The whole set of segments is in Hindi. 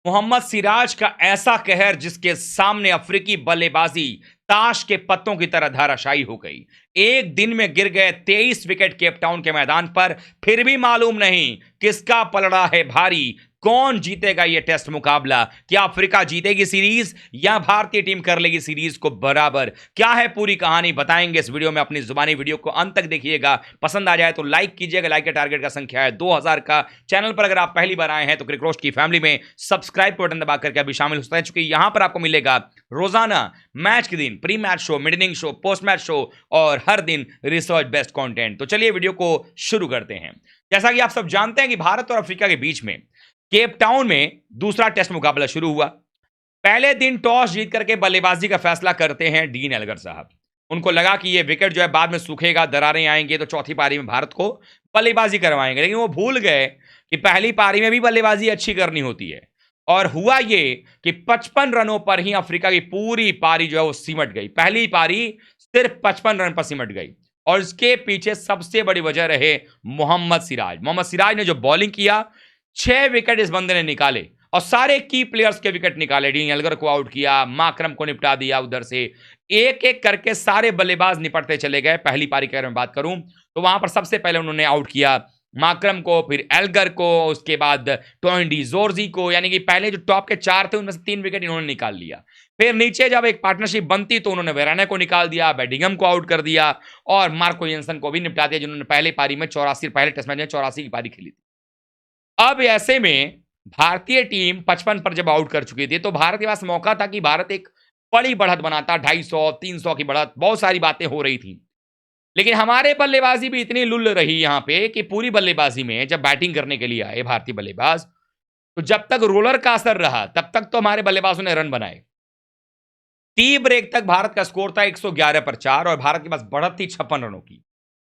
मोहम्मद सिराज का ऐसा कहर जिसके सामने अफ्रीकी बल्लेबाजी ताश के पत्तों की तरह धाराशायी हो गई। एक दिन में गिर गए 23 विकेट केप टाउन के मैदान पर। फिर भी मालूम नहीं किसका पलड़ा है भारी, कौन जीतेगा यह टेस्ट मुकाबला। क्या अफ्रीका जीतेगी सीरीज या भारतीय टीम कर लेगी सीरीज को बराबर? क्या है पूरी कहानी बताएंगे इस वीडियो में। अपनी जुबानी वीडियो को अंत तक देखिएगा, पसंद आ जाए तो लाइक कीजिएगा। लाइक का टारगेट का संख्या है 2000 का। चैनल पर अगर आप पहली बार आए हैं तो क्रिक रोस्ट की फैमिली में सब्सक्राइब बटन दबा करके अभी शामिल हो चुके। यहां पर आपको मिलेगा रोजाना मैच के दिन pre match show, mid inning show, post match show और हर दिन रिसर्च बेस्ड कंटेंट। तो चलिए वीडियो को शुरू करते हैं। जैसा कि आप सब जानते हैं कि भारत और अफ्रीका के बीच में केप टाउन में दूसरा टेस्ट मुकाबला शुरू हुआ। पहले दिन टॉस जीत करके बल्लेबाजी का फैसला करते हैं डीन एल्गर साहब। उनको लगा कि ये विकेट जो है बाद में सूखेगा, दरारें आएंगे तो चौथी पारी में भारत को बल्लेबाजी करवाएंगे, लेकिन वो भूल गए कि पहली पारी में भी बल्लेबाजी अच्छी करनी होती है। और हुआ ये कि 55 रनों पर ही अफ्रीका की पूरी पारी जो है वो सिमट गई। पहली पारी सिर्फ 55 रन पर सिमट गई और इसके पीछे सबसे बड़ी वजह रहे मोहम्मद सिराज। मोहम्मद सिराज ने जो बॉलिंग किया, 6 विकेट इस बंदे ने निकाले और सारे की प्लेयर्स के विकेट निकाले। डीन एल्गर को आउट किया, माकरम को निपटा दिया, उधर से एक एक करके सारे बल्लेबाज निपटते चले गए। पहली पारी की अगर मैं बात करूं तो वहां पर सबसे पहले उन्होंने आउट किया माकरम को, फिर एल्गर को, उसके बाद टोनी डी जोर्जी को। यानी कि पहले जो टॉप के 4 थे उनमें से 3 विकेट इन्होंने निकाल लिया। फिर नीचे जब एक पार्टनरशिप बनती तो उन्होंने वेराना को निकाल दिया, बेडिंगम को आउट कर दिया और मार्को जेंसन को भी निपटा दिया, जिन्होंने पहले पारी में 84 पहले टेस्ट मैच में 84 की पारी खेली थी। अब ऐसे में भारतीय टीम 55 पर जब आउट कर चुकी थी तो भारत के पास मौका था कि भारत एक बड़ी बढ़त बनाता, 250 300 की बढ़त, बहुत सारी बातें हो रही थी। लेकिन हमारे बल्लेबाजी भी इतनी लुल्ल रही यहां पे कि पूरी बल्लेबाजी में जब बैटिंग करने के लिए आए भारतीय बल्लेबाज, तो जब तक रोलर का असर रहा तब तक तो हमारे बल्लेबाजों ने रन बनाए। टी ब्रेक तक भारत का स्कोर था 111 पर 4 और भारत के पास बढ़त थी 56 रनों की।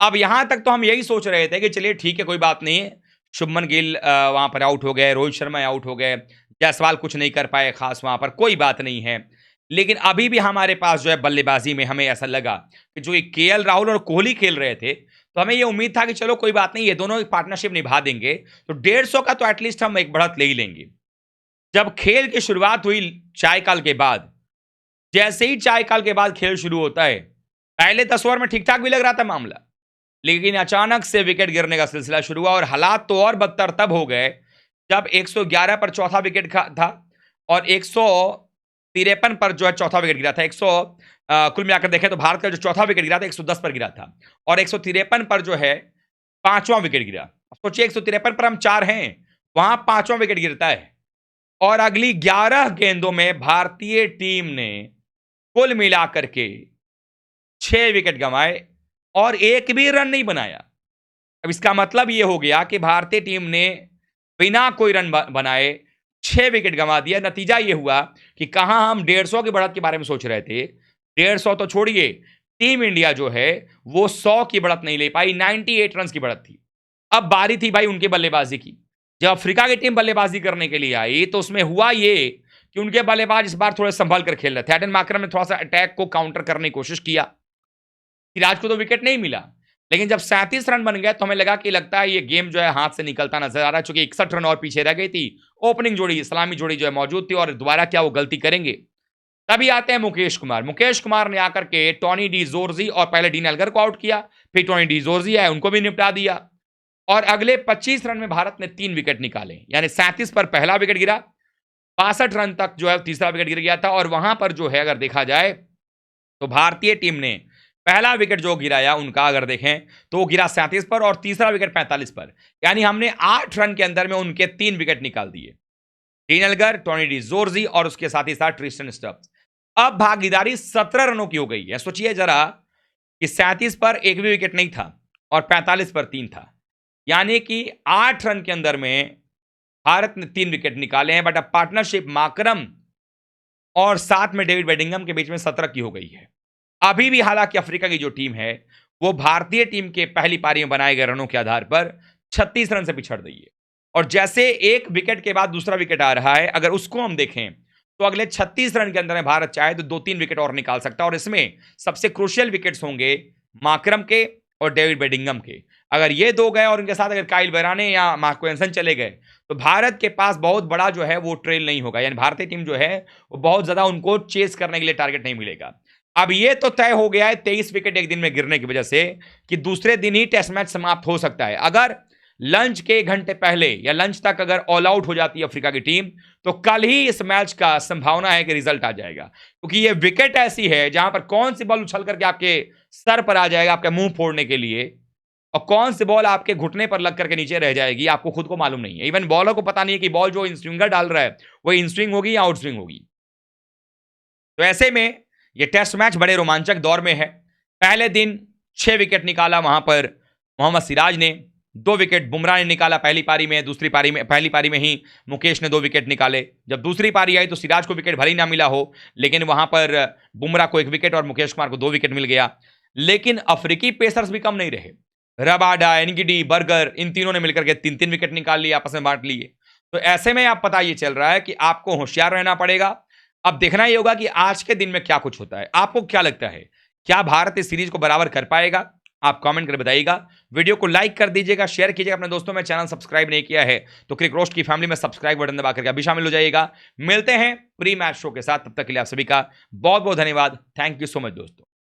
अब यहां तक तो हम यही सोच रहे थे कि चलिए ठीक है, कोई बात नहीं है। शुभमन गिल वहां पर आउट हो गए, रोहित शर्मा आउट हो गए, जायसवाल कुछ नहीं कर पाए खास, वहां पर कोई बात नहीं है। लेकिन अभी भी हमारे पास जो है बल्लेबाजी में हमें ऐसा लगा कि जो केएल राहुल और कोहली खेल रहे थे तो हमें यह उम्मीद था कि चलो कोई बात नहीं, ये दोनों पार्टनरशिप निभा देंगे तो 150 का तो एटलीस्ट हम एक बढ़त ले ही लेंगे। जब खेल की शुरुआत हुई चाय काल के बाद, जैसे ही चाय काल के बाद खेल शुरू होता है, पहले 10 ओवर में ठीक ठाक भी लग रहा था मामला, लेकिन अचानक से विकेट गिरने का सिलसिला शुरू हुआ और हालात तो और बदतर तब हो गए जब 111 पर चौथा विकेट था और 153 पर जो है चौथा विकेट गिरा था। 100 कुल मिलाकर देखें तो भारत का जो चौथा विकेट गिरा था 110 पर गिरा था और 153 पर जो है पांचवां विकेट गिरा। सोचिए 153 पर हम 4 हैं, वहां पांचवां विकेट गिरता है और अगली 11 गेंदों में भारतीय टीम ने कुल मिलाकर के 6 विकेट गंवाए और एक भी रन नहीं बनाया। अब इसका मतलब यह हो गया कि भारतीय टीम ने बिना कोई रन बनाए 6 विकेट गंवा दिया। नतीजा यह हुआ कि कहां हम 150 की बढ़त के बारे में सोच रहे थे, 150 तो छोड़िए, टीम इंडिया जो है वो 100 की बढ़त नहीं ले पाई, 98 रन की बढ़त थी। अब बारी थी भाई उनके बल्लेबाजी की। जब अफ्रीका की टीम बल्लेबाजी करने के लिए आई तो उसमें हुआ ये कि उनके बल्लेबाज इस बार थोड़े संभल कर खेल रहे थे। एडन मार्करम ने थोड़ा सा अटैक को काउंटर करने की कोशिश किया, सिराज को तो विकेट नहीं मिला, लेकिन जब 37 रन बन गए तो हमें लगा कि लगता है ये गेम जो है हाथ से निकलता नजर आ रहा है, चूंकि 61 रन और पीछे रह गई थी। ओपनिंग जोड़ी, इस्लामी जोड़ी जो है मौजूद थी और दोबारा क्या वो गलती करेंगे। तभी आते हैं मुकेश कुमार। मुकेश कुमार ने आकर के टोनी डी जोर्जी और पहले डीन एल्गर को आउट किया, फिर टोनी डी जोर्जी है उनको भी निपटा दिया और अगले 25 रन में भारत ने 3 विकेट निकाले। यानी 37 पर पहला विकेट गिरा, 62 रन तक जो है तीसरा विकेट गिर गया था और वहां पर जो है अगर देखा जाए तो भारतीय टीम ने पहला विकेट जो गिराया उनका अगर देखें तो वो गिरा 37 पर और तीसरा विकेट 45 पर। यानी हमने 8 रन के अंदर में उनके 3 विकेट निकाल दिए, dean Elgar, Tony de Zorzi और उसके साथ ही साथ ट्रिस्टन स्टब्स। अब भागीदारी 17 रनों की हो गई है। सोचिए जरा कि 37 पर एक भी विकेट नहीं था और 45 पर 3 था, यानी कि 8 रन के अंदर में भारत ने 3 विकेट निकाले हैं। बट अब पार्टनरशिप माकरम और साथ में डेविड बेडिंगम के बीच में 17 की हो गई है। अभी भी हालांकि अफ्रीका की जो टीम है वो भारतीय टीम के पहली पारी में बनाए गए रनों के आधार पर 36 रन से पिछड़ रही है और जैसे एक विकेट के बाद दूसरा विकेट आ रहा है, अगर उसको हम देखें तो अगले 36 रन के अंदर में भारत चाहे तो 2-3 विकेट और निकाल सकता है और इसमें सबसे क्रूशियल विकेट्स होंगे माकरम के और डेविड बेडिंगम के। अगर ये 2 गए और उनके साथ अगर काइल बेराने या मार्को एंसन चले गए, तो भारत के पास बहुत बड़ा जो है वो ट्रेल नहीं होगा। यानी भारतीय टीम जो है, वो बहुत ज़्यादा उनको चेस करने के लिए टारगेट नहीं मिलेगा। अब ये तो तय हो गया है 23 विकेट एक दिन में गिरने की वजह से कि दूसरे दिन ही टेस्ट मैच समाप्त हो सकता है। अगर लंच के 1 घंटे पहले या लंच तक अगर ऑल आउट हो जाती है अफ्रीका की टीम, तो कल ही इस मैच का संभावना है कि रिजल्ट आ जाएगा, क्योंकि ये विकेट ऐसी है जहां पर कौन सी बॉल उछल करके आपके सर पर आ जाएगा आपका मुंह फोड़ने के लिए, और कौन सी बॉल आपके घुटने पर लग करके नीचे रह जाएगी, आपको खुद को मालूम नहीं है। इवन बॉलर को पता नहीं है कि बॉल जो इन स्विंगर डाल रहा है वो इन स्विंग होगी या आउट स्विंग होगी। तो ऐसे में ये टेस्ट मैच बड़े रोमांचक दौर में है। पहले दिन 6 विकेट निकाला वहां पर मोहम्मद सिराज ने, 2 विकेट बुमराह ने निकाला पहली पारी में, दूसरी पारी में, पहली पारी में ही मुकेश ने 2 विकेट निकाले। जब दूसरी पारी आई तो सिराज को विकेट भले ही ना मिला हो, लेकिन वहां पर बुमराह को 1 विकेट और मुकेश कुमार को 2 विकेट मिल गया। लेकिन अफ्रीकी पेसर्स भी कम नहीं रहे। रबाडा, एनगिडी, बर्गर, इन तीनों ने मिलकर के 3-3 विकेट निकाल लिए, आपस में बांट लिए। तो ऐसे में आप पता ये चल रहा है कि आपको होशियार रहना पड़ेगा। अब देखना ये होगा कि आज के दिन में क्या कुछ होता है। आपको क्या लगता है, क्या भारत इस सीरीज को बराबर कर पाएगा? आप कमेंट कर बताइएगा। वीडियो को लाइक कर दीजिएगा, शेयर कीजिएगा अपने दोस्तों में। चैनल सब्सक्राइब नहीं किया है तो क्रिक रोस्ट की फैमिली में सब्सक्राइब बटन दबा करके अभी शामिल हो जाइएगा। मिलते हैं प्री मैच शो के साथ, तब तक के लिए आप सभी का बहुत बहुत धन्यवाद। थैंक यू सो मच दोस्तों।